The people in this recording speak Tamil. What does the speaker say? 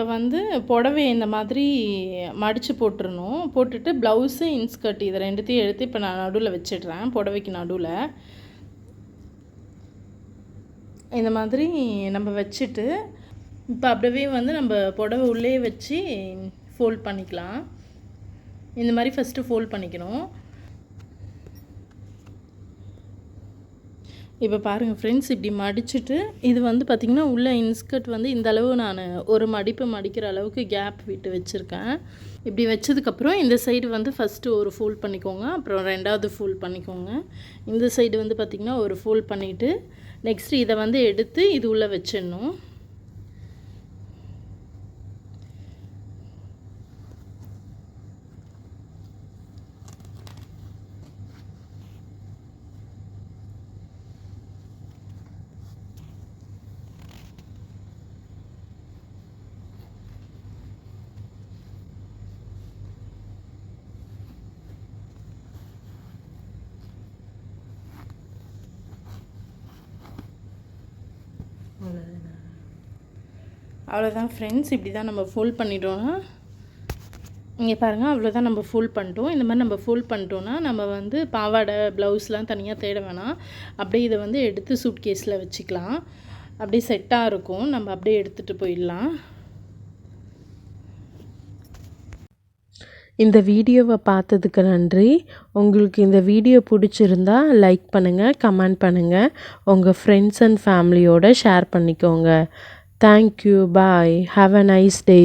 இப்போ வந்து புடவை இந்த மாதிரி மடித்து போட்டுறணும். போட்டுட்டு ப்ளவுஸு இன்ஸ்கர்ட் இதை ரெண்டுத்தையும் எடுத்து இப்போ நான் நடுவில் வச்சிடுறேன். புடவைக்கு நடுவில் இந்த மாதிரி நம்ம வச்சுட்டு இப்போ அப்படியே வந்து நம்ம புடவை உள்ளே வச்சு ஃபோல்ட் பண்ணிக்கலாம். இந்த மாதிரி ஃபஸ்ட்டு ஃபோல்ட் பண்ணிக்கணும். இப்போ பாருங்கள் ஃப்ரெண்ட்ஸ், இப்படி மடிச்சுட்டு இது வந்து பார்த்திங்கன்னா உள்ள இன்ஸ்கர்ட் வந்து இந்த அளவு நான் ஒரு மடிப்பு மடிக்கிற அளவுக்கு கேப் விட்டு வச்சுருக்கேன். இப்படி வச்சதுக்கப்புறம் இந்த சைடு வந்து ஃபஸ்ட்டு ஒரு ஃபோல்ட் பண்ணிக்கோங்க, அப்புறம் ரெண்டாவது ஃபோல்ட் பண்ணிக்கோங்க. இந்த சைடு வந்து பார்த்திங்கன்னா ஒரு ஃபோல்ட் பண்ணிவிட்டு நெக்ஸ்ட்டு இதை வந்து எடுத்து இது உள்ளே வச்சிடணும். அவ்வளோதான் ஃப்ரெண்ட்ஸ், இப்படி தான் நம்ம ஃபோல்ட் பண்ணிட்டோன்னா இங்கே பாருங்கள், அவ்வளோதான் நம்ம ஃபோல்ட் பண்ணிட்டோம். இந்த மாதிரி நம்ம ஃபோல்ட் பண்ணிட்டோன்னா நம்ம வந்து பாவாடை ப்ளவுஸ்லாம் தனியாக தேட வேணாம். அப்படியே இதை வந்து எடுத்து சூட்கேஸில் வச்சுக்கலாம். அப்படியே செட்டாக இருக்கும், நம்ம அப்படியே எடுத்துகிட்டு போயிடலாம். இந்த வீடியோவை பார்த்ததுக்கு நன்றி. உங்களுக்கு இந்த வீடியோ பிடிச்சிருந்தா லைக் பண்ணுங்கள், கமெண்ட் பண்ணுங்கள், உங்கள் ஃப்ரெண்ட்ஸ் அண்ட் ஃபேமிலியோடு ஷேர் பண்ணிக்கோங்க. Thank you, bye, have a nice day.